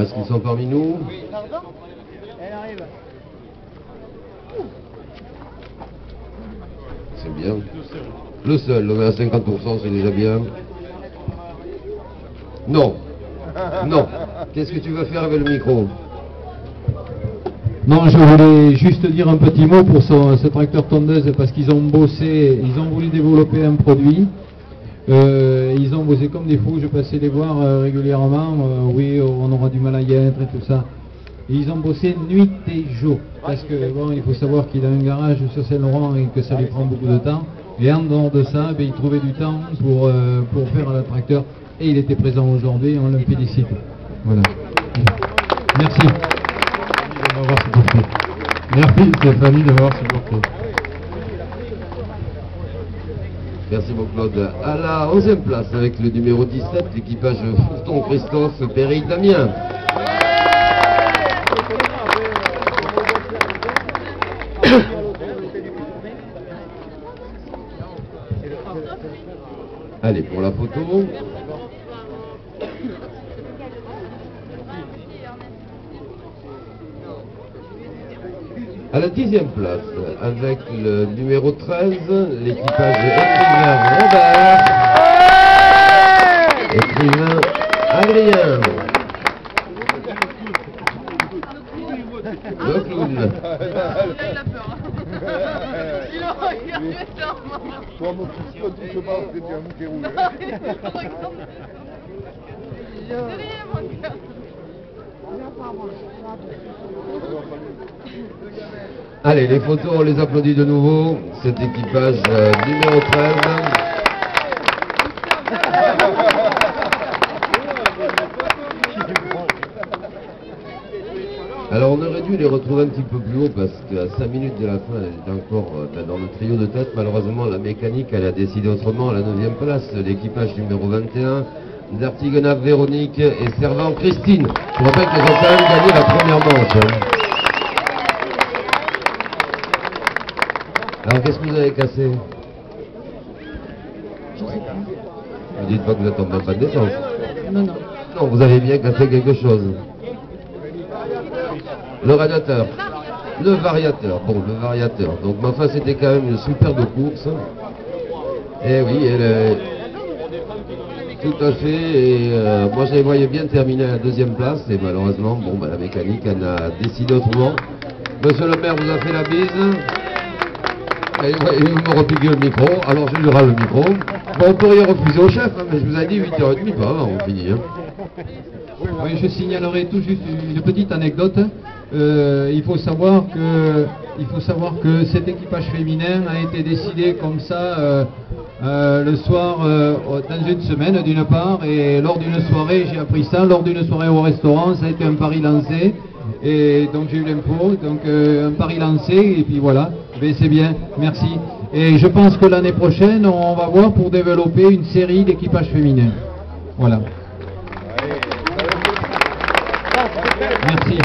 est-ce qu'ils sont parmi nous? Pardon? Elle arrive. C'est bien. Le seul, on est à 50%, c'est déjà bien. Non. Non. Qu'est-ce que tu veux faire avec le micro? Non, je voulais juste dire un petit mot pour ce tracteur tondeuse parce qu'ils ont bossé, ils ont voulu développer un produit. Ils ont bossé comme des fous, je passais les voir régulièrement. Oui, on aura du mal à y être et tout ça. Et ils ont bossé nuit et jour parce que bon, il faut savoir qu'il a un garage sur Saint-Laurent et que ça lui prend beaucoup de temps. Et en dehors de ça, ben, il trouvait du temps pour faire le tracteur et il était présent aujourd'hui. On le félicite. Voilà. Merci. Merci Stéphanie de m'avoir supporté. Merci mon Claude. À la 11e place avec le numéro 17, l'équipage Fourton Christophe Péril Damien. Allez, pour la photo. À la 10e place, avec le numéro 13, l'équipage écrivain Robert, écrivain Adrien, le clown. Il a peur. Il a regardé ça. Toi, mon petit Scott, tu te parles, c'est bien, nous qui roule. Derrière, mon gars. Allez, les photos, on les applaudit de nouveau. Cet équipage numéro 13. Alors, on aurait dû les retrouver un petit peu plus haut parce qu'à 5 minutes de la fin, elle était encore dans le trio de tête. Malheureusement, la mécanique, elle a décidé autrement. À la 9e place, l'équipage numéro 21. d'Artigonave Véronique et Servant Christine. Je rappelle qu'ils ont quand même gagné la première manche. Alors qu'est-ce que vous avez cassé? Vous dites pas que vous êtes en bonne panne d'essence? Non, non. Non, vous avez bien cassé quelque chose. Le radiateur. Le variateur. Bon, le variateur. Donc, ma face c'était quand même une superbe course. Et oui, elle est... Tout à fait, et moi je les voyais bien terminer à la 2e place, et malheureusement, bon, bah, la mécanique, elle a décidé autrement. Monsieur le maire vous a fait la bise, et il me repique le micro, alors je lui rends le micro. Bon, on pourrait refuser au chef, hein, mais je vous ai dit 8h30, pas avant, on finit. Hein. Oui, je signalerai tout juste une petite anecdote. Il faut savoir que cet équipage féminin a été décidé comme ça le soir dans une semaine d'une part, et lors d'une soirée, j'ai appris ça, lors d'une soirée au restaurant, ça a été un pari lancé, et donc j'ai eu l'info, donc un pari lancé, et puis voilà, mais c'est bien, merci. Et je pense que l'année prochaine, on va voir pour développer une série d'équipages féminins. Voilà. Merci.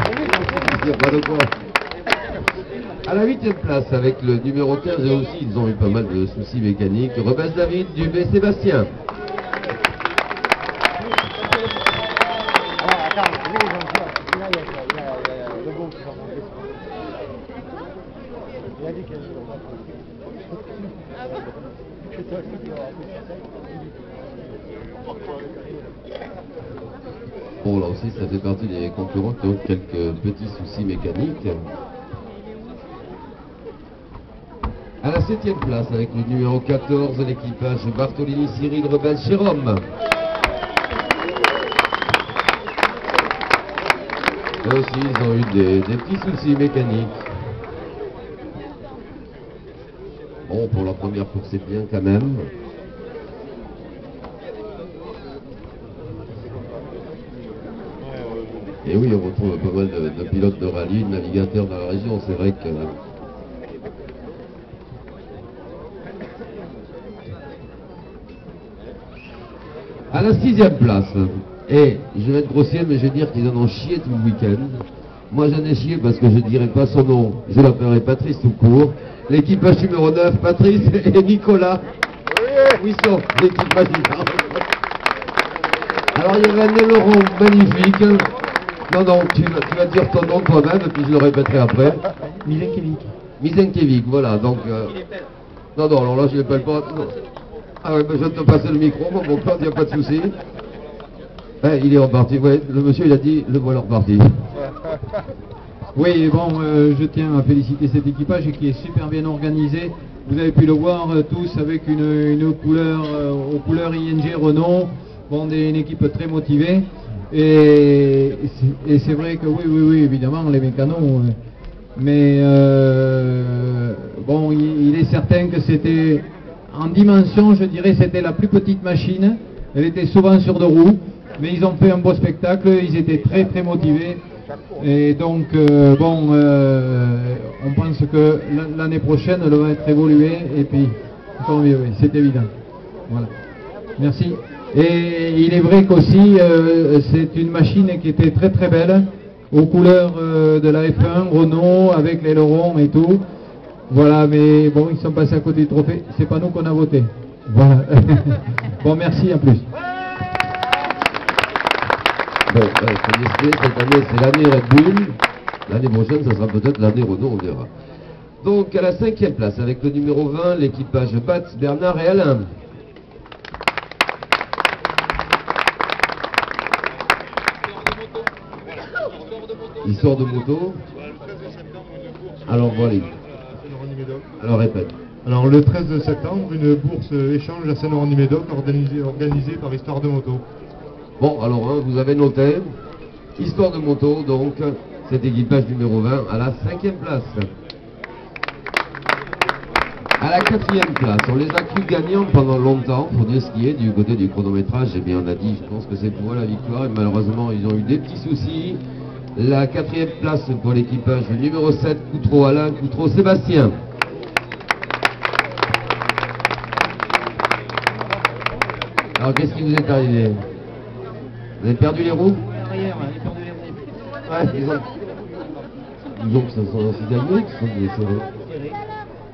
Pas de quoi. À la 8e place, avec le numéro 15, et aussi ils ont eu pas mal de soucis mécaniques, Rebelle David, Dubé Sébastien. Bon, là aussi, ça fait partie des concurrents qui ont quelques petits soucis mécaniques. À la 7e place, avec le numéro 14, l'équipage Bartolini Cyril Rebelle Jérôme. Là aussi, ils ont eu des petits soucis mécaniques. Bon, pour la première course, c'est bien quand même. Et oui, on retrouve pas mal de pilotes de rallye, de navigateurs dans la région, c'est vrai que... À la 6e place, et je vais être grossier, mais je vais dire qu'ils en ont chié tout le week-end. Moi j'en ai chié parce que je ne dirai pas son nom, je l'appellerai Patrice tout court. L'équipage numéro 9, Patrice et Nicolas Huisson, l'équipage numéro 9. Alors il y avait un aileron magnifique, Non, non, tu vas dire ton nom toi-même, puis je le répéterai après. Milenkovic. Mizenkevic, voilà, donc... Non, non, alors là, je l'appelle pas... Non. Ah ouais, ben, je viens de te passer le micro, mon pote, il n'y a pas de souci. Il est reparti, ouais, le monsieur, il a dit, le voilà reparti. Oui, bon, je tiens à féliciter cet équipage qui est super bien organisé. Vous avez pu le voir tous avec une couleur, aux couleurs ING Renault. Bon, une équipe très motivée. Et c'est vrai que oui, évidemment, les mécanos. Mais bon, il est certain que c'était, en dimension, je dirais, c'était la plus petite machine. Elle était souvent sur deux roues. Mais ils ont fait un beau spectacle, ils étaient très très motivés. Et donc, bon, on pense que l'année prochaine, elle va être évoluée, et puis, tant mieux, oui, c'est évident. Voilà. Merci. Et il est vrai qu'aussi, c'est une machine qui était très très belle, aux couleurs de la F1, Renault, avec l'aileron et tout. Voilà, mais bon, ils sont passés à côté du trophée, c'est pas nous qu'on a voté. Voilà. Bon, merci, à plus. Bon, cette année, c'est l'année Red Bull. L'année prochaine, ça sera peut-être l'année Renault, on verra. Donc, à la 5e place, avec le numéro 20, l'équipage Batz, Bernard et Alain. Histoire de moto. Alors, voilà. Alors, répète. Alors le 13 septembre, une bourse échange à Saint-Laurent-du-Médoc organisée par Histoire de Moto. Bon, alors, hein, vous avez noté. Histoire de moto, donc, cet équipage numéro 20 à la 5e place. À la 4e place, on les a cru gagnants pendant longtemps, faut dire ce qui est du côté du chronométrage. Eh bien, on a dit, je pense que c'est pour eux la victoire, et malheureusement, ils ont eu des petits soucis. La 4e place pour l'équipage numéro 7, Coutreau Alain, Coutreau Sébastien. Alors, qu'est-ce qui vous est arrivé? Vous avez perdu les roues? Derrière, j'ai perdu les roues. Ouais, disons que ce sont aussi gagnés qui sont serrés.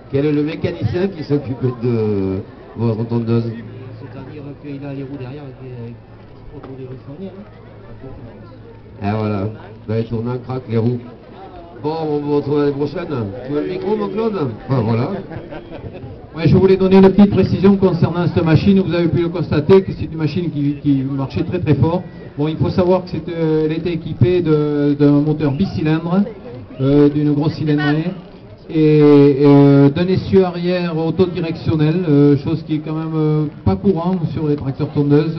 Quel est le mécanicien qui s'occupe de vos rotondeuses? C'est-à-dire qu'il a les roues derrière qui autour des rues. Ah voilà, vous avez tourné un crack les roues. Bon, on vous retrouve l'année prochaine. Tu veux le micro, mon Claude? Enfin, voilà. Ouais, je voulais donner une petite précision concernant cette machine. Vous avez pu le constater que c'est une machine qui marchait très très fort. Bon, il faut savoir qu'elle était équipée d'un moteur bicylindre, d'une grosse cylindrée, et d'un essieu arrière autodirectionnel, chose qui est quand même pas courant sur les tracteurs tondeuses,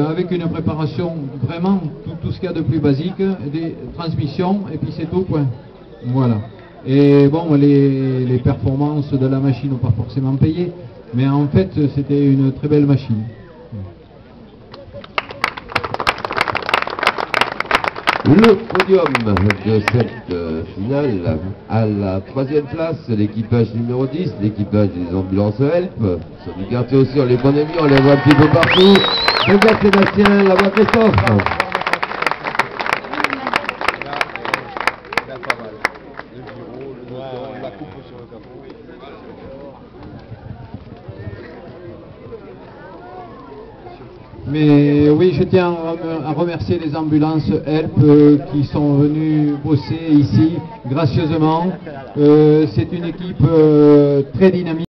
avec une préparation vraiment tout ce qu'il y a de plus basique, des transmissions, et puis c'est tout, point. Voilà. Et bon, les performances de la machine n'ont pas forcément payé, mais en fait, c'était une très belle machine. Le podium de cette finale, à la 3e place, l'équipage numéro 10, l'équipage des ambulances Help. Sur du quartier aussi, on les connaît mieux, on les voit un petit peu partout. Regarde Sébastien, la voix très forte. Mais oui, je tiens à remercier les ambulances Help qui sont venues bosser ici gracieusement. C'est une équipe très dynamique.